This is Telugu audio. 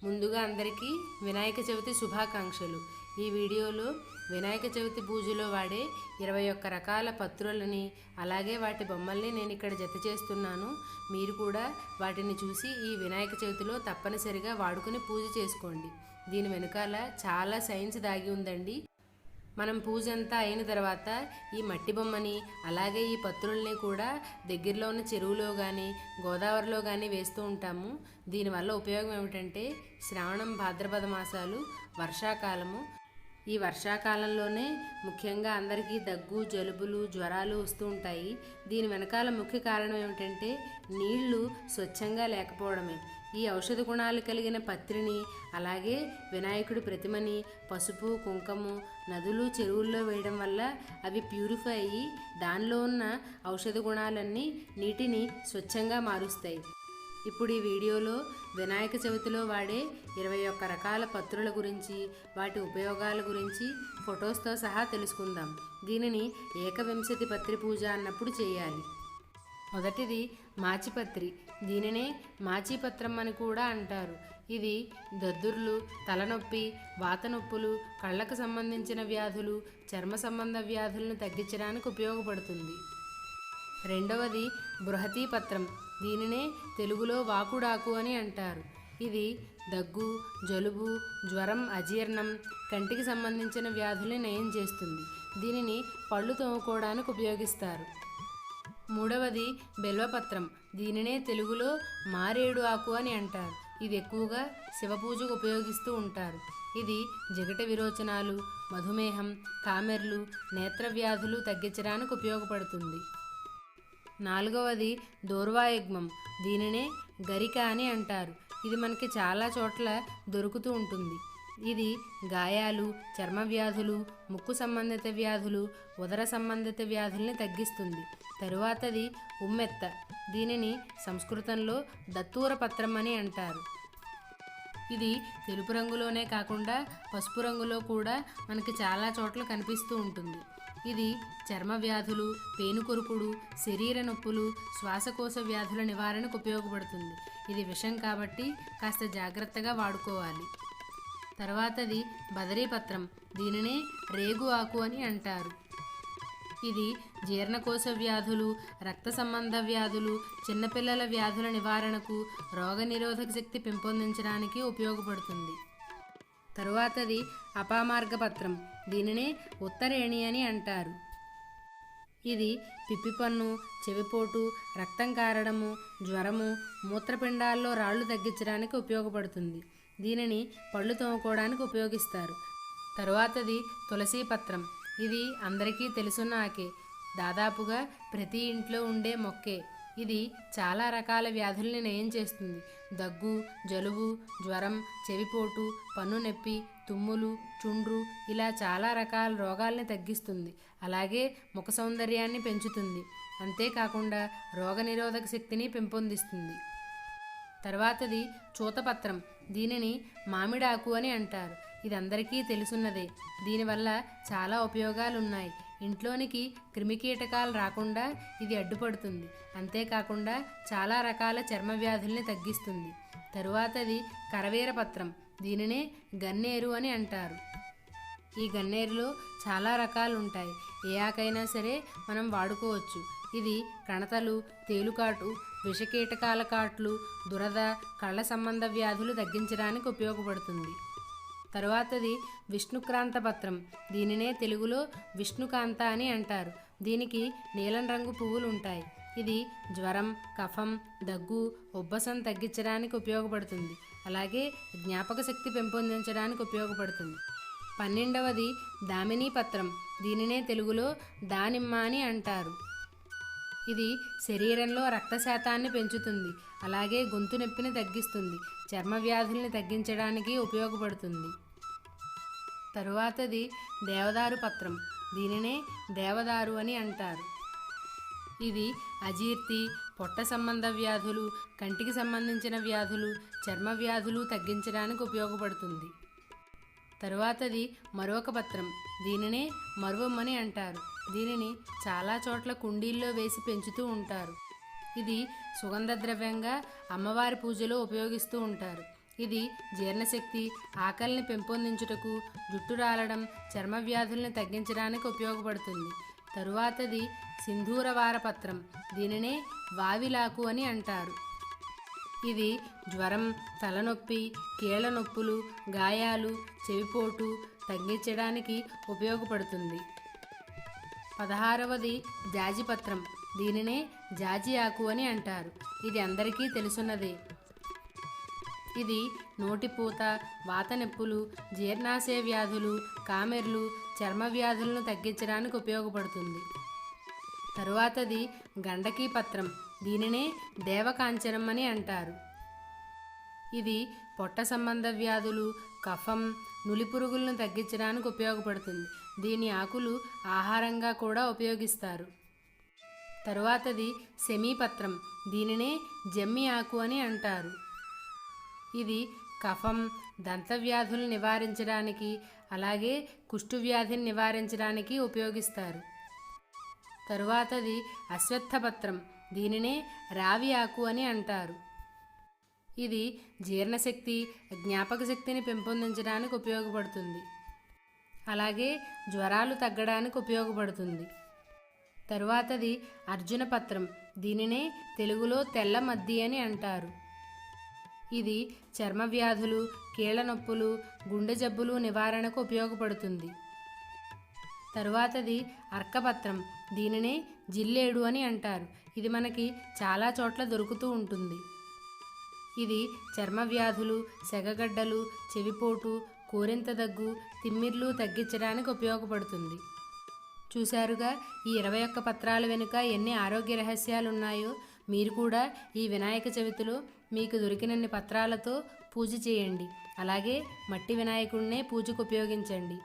ముందుగా అందరికీ వినాయక చవితి శుభాకాంక్షలు. ఈ వీడియోలో వినాయక చవితి పూజలో వాడే 21 రకాల పత్రులని అలాగే వాటి బొమ్మల్ని నేను ఇక్కడ జత చేస్తున్నాను. మీరు కూడా వాటిని చూసి ఈ వినాయక చవితిలో తప్పనిసరిగా వాడుకొని పూజ చేసుకోండి. దీని వెనకాల చాలా సైన్స్ దాగి ఉందండి. మనం పూజ అంతా అయిన తర్వాత ఈ మట్టి బొమ్మని అలాగే ఈ పత్రుల్ని కూడా దగ్గరలో ఉన్న చెరువులో కానీ గోదావరిలో కానీ వేస్తూ ఉంటాము. దీనివల్ల ఉపయోగం ఏమిటంటే శ్రావణం భాద్రపద మాసాలు వర్షాకాలము. ఈ వర్షాకాలంలోనే ముఖ్యంగా అందరికీ దగ్గు జలుబులు జ్వరాలు వస్తూ ఉంటాయి. దీని వెనకాల ముఖ్య కారణం ఏమిటంటే నీళ్లు స్వచ్ఛంగా లేకపోవడమే. ఈ ఔషధ గుణాలు కలిగిన పత్రిని అలాగే వినాయకుడి ప్రతిమని పసుపు కుంకుమ నదులు చెరువుల్లో వేయడం వల్ల అవి ప్యూరిఫై అయ్యి దానిలో ఉన్న ఔషధ గుణాలన్నీ నీటిని స్వచ్ఛంగా మారుస్తాయి. ఇప్పుడు ఈ వీడియోలో వినాయక చవితిలో వాడే 21 రకాల పత్రుల గురించి వాటి ఉపయోగాల గురించి ఫొటోస్తో సహా తెలుసుకుందాం. దీనిని ఏకవింశతి పత్రి పూజ అన్నప్పుడు చేయాలి. మొదటిది మాచిపత్రి. దీనినే మాచిపత్రం అని కూడా అంటారు. ఇది దద్దుర్లు తలనొప్పి వాత నొప్పులు కళ్ళకు సంబంధించిన వ్యాధులు చర్మ సంబంధ వ్యాధులను తగ్గించడానికి ఉపయోగపడుతుంది. రెండవది బృహతీ పత్రం. దీనినే తెలుగులో వాకుడాకు అని అంటారు. ఇది దగ్గు జలుబు జ్వరం అజీర్ణం కంటికి సంబంధించిన వ్యాధుల్ని నయం చేస్తుంది. దీనిని పళ్ళు తోముకోవడానికి ఉపయోగిస్తారు. మూడవది బెల్వపత్రం. దీనినే తెలుగులో మారేడు ఆకు అని అంటారు. ఇది ఎక్కువగా శివపూజకు ఉపయోగిస్తూ ఉంటారు. ఇది జిగట విరోచనాలు మధుమేహం కామెర్లు నేత్ర వ్యాధులు తగ్గించడానికి ఉపయోగపడుతుంది. నాలుగవది దూర్వాయుగ్మం. దీనినే గరిక అని అంటారు. ఇది మనకి చాలా చోట్ల దొరుకుతూ ఉంటుంది. ఇది గాయాలు చర్మ వ్యాధులు ముక్కు సంబంధిత వ్యాధులు ఉదర సంబంధిత వ్యాధుల్ని తగ్గిస్తుంది. తరువాతది ఉమ్మెత్త. దీనిని సంస్కృతంలో దత్తూర పత్రం అని అంటారు. ఇది తెలుపు రంగులోనే కాకుండా పసుపు రంగులో కూడా మనకి చాలా చోట్ల కనిపిస్తూ ఉంటుంది. ఇది చర్మ వ్యాధులు పేనుకొరుకుడు శరీర నొప్పులు శ్వాసకోశ వ్యాధుల నివారణకు ఉపయోగపడుతుంది. ఇది విషం కాబట్టి కాస్త జాగ్రత్తగా వాడుకోవాలి. తర్వాతది బదరీపత్రం. దీనినే రేగు ఆకు అని అంటారు. ఇది జీర్ణకోశ వ్యాధులు రక్త సంబంధ వ్యాధులు చిన్నపిల్లల వ్యాధుల నివారణకు రోగనిరోధక శక్తి పెంపొందించడానికి ఉపయోగపడుతుంది. తరువాతది అపామార్గపత్రం. దీనినే ఉత్తరేణి అని అంటారు. ఇది పిప్పిపన్ను చెవిపోటు రక్తం కారడము జ్వరము మూత్రపిండాల్లో రాళ్లు తగ్గించడానికి ఉపయోగపడుతుంది. దీనిని పళ్ళు తోముకోవడానికి ఉపయోగిస్తారు. తరువాతది తులసీ పత్రం. ఇది అందరికీ తెలుసున్న ఆకే. దాదాపుగా ప్రతి ఇంట్లో ఉండే మొక్కే. ఇది చాలా రకాల వ్యాధుల్ని నయం చేస్తుంది. దగ్గు జలుబు జ్వరం చెవిపోటు పన్ను నొప్పి తుమ్ములు చుండ్రు ఇలా చాలా రకాల రోగాల్ని తగ్గిస్తుంది. అలాగే ముఖ సౌందర్యాన్ని పెంచుతుంది. అంతేకాకుండా రోగనిరోధక శక్తిని పెంపొందిస్తుంది. తర్వాతది చూతపత్రం. దీనిని మామిడాకు అని అంటారు. ఇది అందరికీ తెలుసున్నదే. దీనివల్ల చాలా ఉపయోగాలు ఉన్నాయి. ఇంట్లోనికి క్రిమికీటకాలు రాకుండా ఇది అడ్డుపడుతుంది. అంతేకాకుండా చాలా రకాల చర్మ వ్యాధుల్ని తగ్గిస్తుంది. తరువాతది కరవీరపత్రం. దీనినే గన్నేరు అని అంటారు. ఈ గన్నేరులో చాలా రకాలు ఉంటాయి. ఏ ఆకైనా సరే మనం వాడుకోవచ్చు. ఇది కణతలు తేలుకాటు విషకీటకాల కాట్లు దురద కళ్ళ సంబంధ వ్యాధులు తగ్గించడానికి ఉపయోగపడుతుంది. తరువాతది విష్ణుక్రాంత పత్రం. దీనినే తెలుగులో విష్ణుకాంత అని అంటారు. దీనికి నీలం రంగు పువ్వులు ఉంటాయి. ఇది జ్వరం కఫం దగ్గు ఉబ్బసం తగ్గించడానికి ఉపయోగపడుతుంది. అలాగే జ్ఞాపక శక్తి పెంపొందించడానికి ఉపయోగపడుతుంది. 12వది దామినీ పత్రం. దీనినే తెలుగులో దానిమ్మ అని అంటారు. ఇది శరీరంలో రక్తశాతాన్ని పెంచుతుంది. అలాగే గొంతు నొప్పిని తగ్గిస్తుంది. చర్మ వ్యాధుల్ని తగ్గించడానికి ఉపయోగపడుతుంది. తరువాతది దేవదారు పత్రం. దీనినే దేవదారు అని అంటారు. ఇది అజీర్తి పొట్ట సంబంధ వ్యాధులు కంటికి సంబంధించిన వ్యాధులు చర్మ వ్యాధులు తగ్గించడానికి ఉపయోగపడుతుంది. తరువాతది మరొక పత్రం. దీనినే మరువమ్మని అంటారు. దీనిని చాలా చోట్ల కుండీల్లో వేసి పెంచుతూ ఉంటారు. ఇది సుగంధ ద్రవ్యంగా అమ్మవారి పూజలో ఉపయోగిస్తూ ఉంటారు. ఇది జీర్ణశక్తి, ఆకలిని పెంపొందించుటకు, జుట్టు రాలడం, చర్మ వ్యాధులను తగ్గించడానికి ఉపయోగపడుతుంది. తరువాతది సింధూరవారపత్రం. దీనినే వావిలాకు అని అంటారు. ఇది జ్వరం, తలనొప్పి, కీళ్ళ నొప్పులు, గాయాలు, చెవిపోటు తగ్గించడానికి ఉపయోగపడుతుంది. 16వది జాజిపత్రం. దీనినే జాజి ఆకు అని అంటారు. ఇది అందరికీ తెలుసున్నదే. ఇది నోటిపూత, వాత నొప్పులు, జీర్ణాశయ వ్యాధులు, కామెర్లు, చర్మ వ్యాధులను తగ్గించడానికి ఉపయోగపడుతుంది. తరువాతది గండకీ పత్రం. దీనినే దేవకాంచనం అని అంటారు. ఇది పొట్ట సంబంధ వ్యాధులు, కఫం, నులిపురుగులను తగ్గించడానికి ఉపయోగపడుతుంది. దీని ఆకులు ఆహారంగా కూడా ఉపయోగిస్తారు. తరువాతది శమీపత్రం. దీనినే జమ్మి ఆకు అని అంటారు. ఇది కఫం, దంతవ్యాధులను నివారించడానికి, అలాగే కుష్టు వ్యాధిని నివారించడానికి ఉపయోగిస్తారు. తరువాతది అశ్వత్థపత్రం. దీనినే రావి ఆకు అని అంటారు. ఇది జీర్ణశక్తి, జ్ఞాపక శక్తిని పెంపొందించడానికి ఉపయోగపడుతుంది. అలాగే జ్వరాలు తగ్గడానికి ఉపయోగపడుతుంది. తరువాతది అర్జునపత్రం. దీనినే తెలుగులో తెల్ల మద్ది అని అంటారు. ఇది చర్మ వ్యాధులు, కీళ్ళ నొప్పులు, గుండె జబ్బులు నివారణకు ఉపయోగపడుతుంది. తరువాతది అర్కపత్రం. దీనినే జిల్లేడు అని అంటారు. ఇది మనకి చాలా చోట్ల దొరుకుతూ ఉంటుంది. ఇది చర్మ వ్యాధులు, సెగగడ్డలు, చెవిపోటు, కోరింత దగ్గు, తిమ్మిర్లు తగ్గించడానికి ఉపయోగపడుతుంది. చూశారుగా ఈ 21 పత్రాల వెనుక ఎన్ని ఆరోగ్య రహస్యాలు ఉన్నాయో. మీరు కూడా ఈ వినాయక చవితిలో మీకు దొరికినన్ని పత్రాలతో పూజ చేయండి. అలాగే మట్టి వినాయకుడినే పూజకు ఉపయోగించండి.